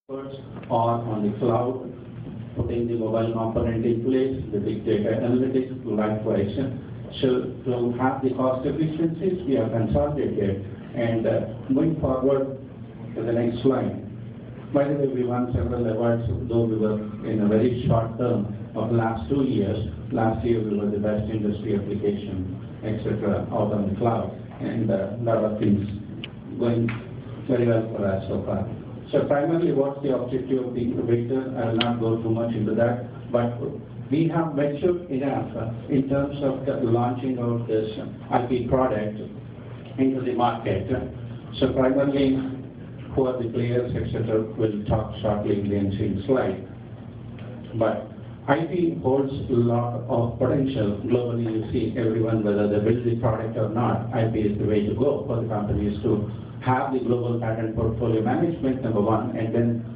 or on the cloud, putting the mobile component in place, the big data analytics, likewise. So to have the cost efficiencies, we are consolidated. And moving forward to the next slide. By the way, we won several awards, though we were in a very short term of last 2 years. Last year we were the best industry application, etc., out on the cloud, and a lot of things going very well for us so far. So primarily, what's the objective of the incubator? I will not go too much into that, but we have matured enough in terms of launching out this IP product into the market. So primarily, who are the players, etc., we'll talk shortly in the ensuing slide. But IP holds a lot of potential. Globally, you see everyone, whether they build the product or not, IP is the way to go for the companies to have the global patent portfolio management, number one, and then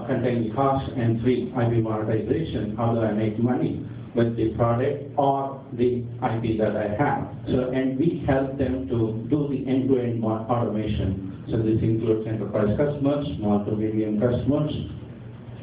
contain the cost, and three, IP monetization. How do I make money with the product or the IP that I have? So, and we help them to do the end-to-end automation. So this includes enterprise customers, small to medium customers,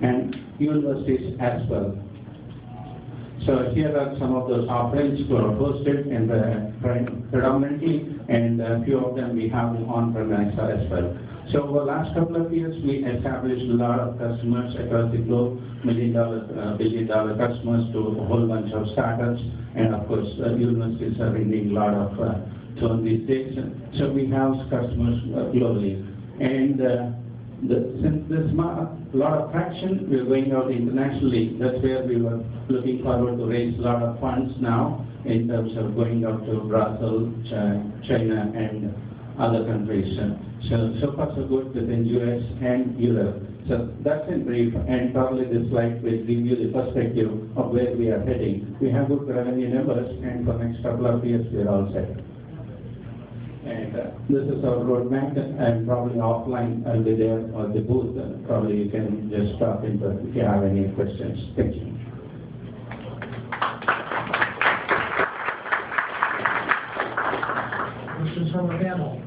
and universities as well. So here are some of those offerings who are hosted and predominantly, and a few of them we have on-premise as well. So over the last couple of years, we established a lot of customers across the globe, billion-dollar customers to a whole bunch of startups, and of course, universities are bringing a lot of tone these days. So we have customers globally, and since there's a lot of traction, we're going out internationally. That's where we were looking forward to raise a lot of funds now in terms of going out to Brazil, China, and other countries. So far so good within US and Europe. So that's in brief, and probably this slide will give you the perspective of where we are heading. We have good revenue numbers, and for the next couple of years, we're all set. And this is our roadmap, and probably offline I'll be there or the booth. Probably you can just stop in if you have any questions. Thank you. Questions from the panel?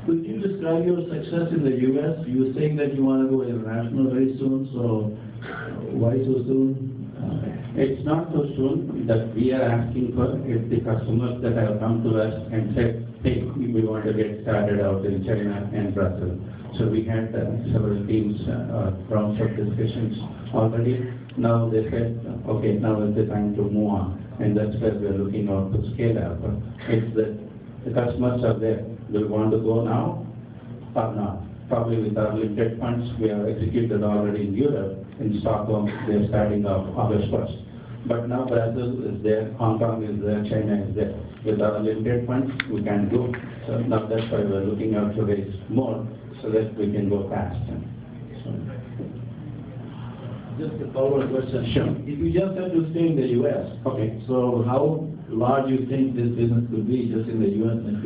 Could you describe your success in the U.S.? You were saying that you want to go international very soon, so why so soon? It's not so soon that we are asking for. It's the customers that have come to us and said, hey, we want to get started out in China and Brazil. So we had several teams, rounds of discussions already. Now they said, okay, now is the time to move on. And that's where we're looking out to scale up. It's that the customers are there. Will want to go now or not? Probably with our limited funds, we have executed already in Europe. In Stockholm, they're starting off August 1st. But now Brazil is there, Hong Kong is there, China is there. With our limited funds, we can go. So now that's why we're looking out to raise more so that we can go fast. Just a follow-up question. Sure. If you just have to stay in the U.S., okay. So how large you think this business could be just in the U.S. in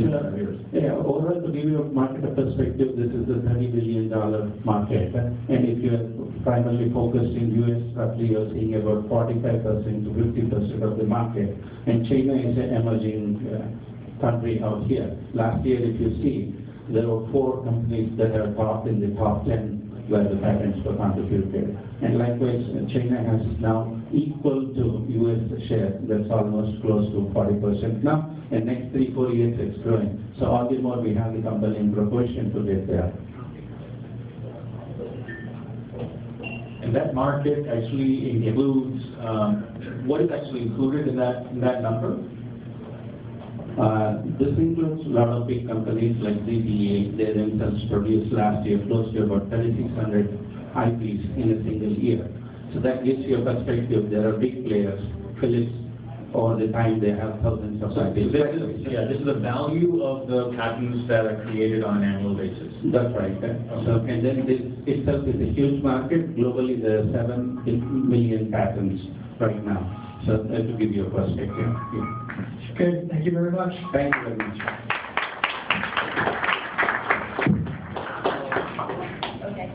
5 years? Yeah, overall, to give you a market perspective, this is a $30 billion market. And if you're primarily focused in U.S., roughly you're seeing about 45% to 50% of the market. And China is an emerging country out here. Last year, if you see, there were 4 companies that are topped in the top 10 where the patents were contributed. And likewise, China has now equal to US share. That's almost close to 40% now. And next 3-4 years, it's growing. So all the more we have the company in proportion to get there. And that market actually includes, what is actually included in that number? This includes a lot of big companies like ZTE. They themselves produced last year close to about 3,600 IPs in a single year. So that gives you a perspective. There are big players. Philips, over the time, they have thousands of IPs. This is the value of the patents that are created on an annual basis. That's right. So, and then this itself is a huge market. Globally, there are 7 million patents right now. So that will give you a perspective. Yeah. Okay, thank you very much. Thank you very much. Okay.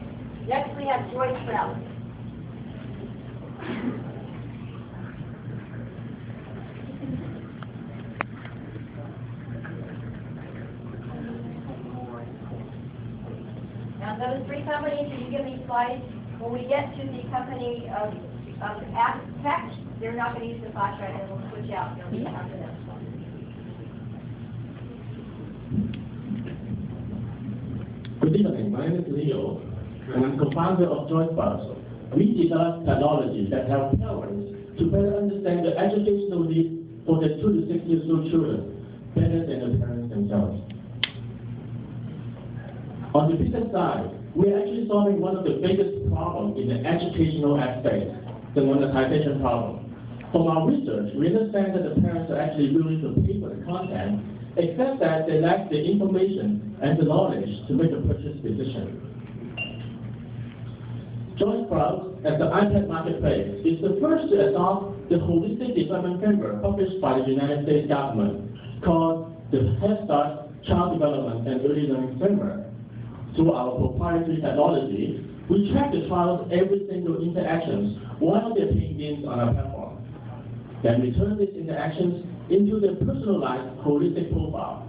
Next we have Joyce Brown. Now, those three companies that you give me slides, when we get to the company of Tech, they're not going to use the flash drive, and we'll switch out. They'll be after this one. Good evening, my name is Leo, and I'm co-founder of Joint Palo. We develop technologies that help parents to better understand the educational needs for their 2 to 6 years old children better than the parents themselves. On the business side, we're actually solving one of the biggest problems in the educational aspect, the monetization problem. From our research, we understand that the parents are actually willing to pay for the content, except that they lack the information and the knowledge to make a purchase decision. Joint Palo, as the iPad marketplace, is the first to adopt the holistic development framework published by the United States government called the Head Start Child Development and Early Learning Framework. Through our proprietary technology, we track the child's every single interactions while they're playing games on our platform. Then we turn these interactions into their personalized holistic profile.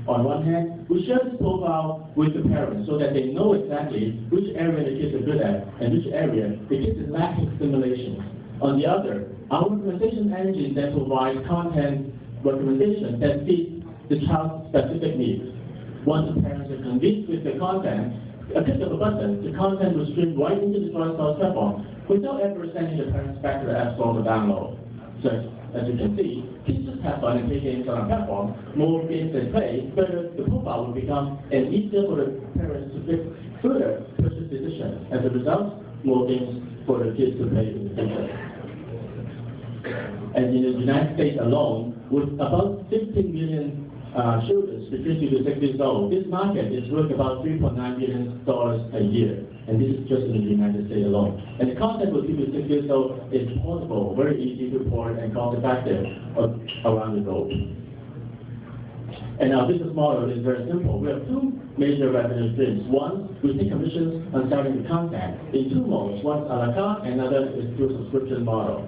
On one hand, we share this profile with the parents so that they know exactly which area the kids are good at and which area the kids is lacking stimulation. On the other, our recommendation engine then provides content recommendations that fit the child's specific needs. Once the parents are convinced with the content, a click of a button, the content will stream right into the Joint Palo platform without ever sending the parents back to the App Store to download. So, as you can see, kids just have fun and play games on our platform. More games they play, better the profile will become, and easier for the parents to make further purchase decisions. As a result, more games for the kids to play in the future. And in the United States alone, with about 15 million children between 2 to 6 years old, this market is worth about $3.9 billion a year. And this is just in the United States alone. And the content for 2 to 6 years old is portable, very easy to port, and cost-effective around the globe. And our business model is very simple. We have 2 major revenue streams. One, we take commissions on selling the content in 2 modes. One, a la carte, and another is through a subscription model.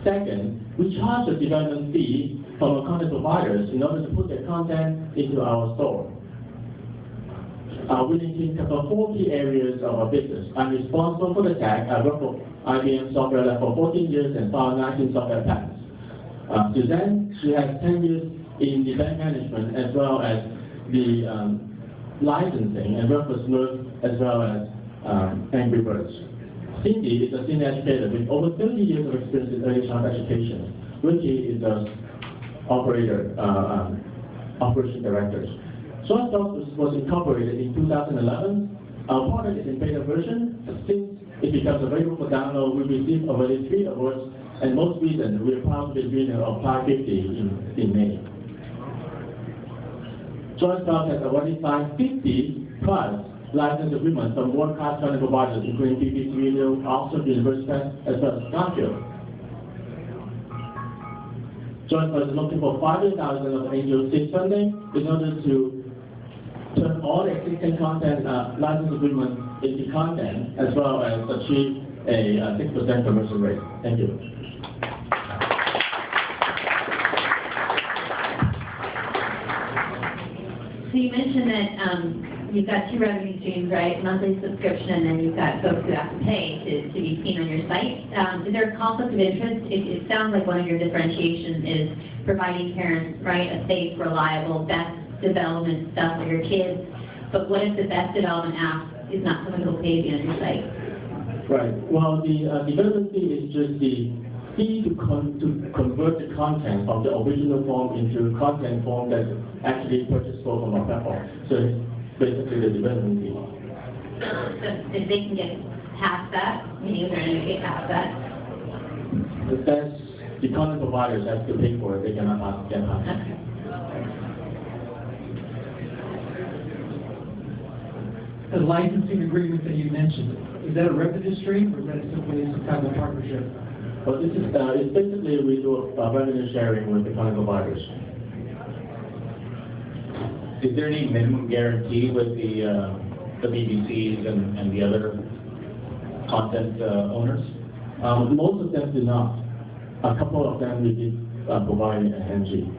Second, we charge a development fee from our content providers in order to put their content into our store. Our winning team covers 4 key areas of our business. I'm responsible for the tech. I work for IBM Software Lab for 14 years and filed 19 software patents. Suzanne, she has 10 years in event management as well as the licensing and work for Smurf as well as Angry Birds. Cindy is a senior educator with over 30 years of experience in early childhood education. Ricky is a operation director. Joint Palo was incorporated in 2011. Our product is in beta version. Since it becomes available for download, we received already 3 awards, and most recent, we are proud to be winner of Pi 50 in May. Joint Palo has already signed 50 plus license agreements from world-class content providers, including BBC Radio, Oxford University, as well as Garfield. Joint Palo is looking for $500,000 of angel seed funding in order to turn all the existing content license agreements into content, as well as achieve a 6% commercial rate. Thank you. So you mentioned that you've got 2 revenue streams, right? Monthly subscription, and you've got folks who have to pay to be seen on your site. Is there a conflict of interest? It sounds like one of your differentiations is providing parents, right, a safe, reliable, best development stuff for your kids. But what if the best development app is not someone who will pay to be on your site? Right. Well, the development fee is just the fee to convert the content from the original form into content form that's actually purchased from our platform. So it's basically the development fee. So if they can get past that, meaning they're going to get past that? That's the content providers have to pay for it. They cannot get past it. Okay. The licensing agreement that you mentioned, is that a revenue stream or is that simply some kind of partnership? Well, this is it's basically we do revenue sharing with the content providers. Is there any minimum guarantee with the BBCs and the other content owners? Most of them do not. A couple of them we did provide an NG.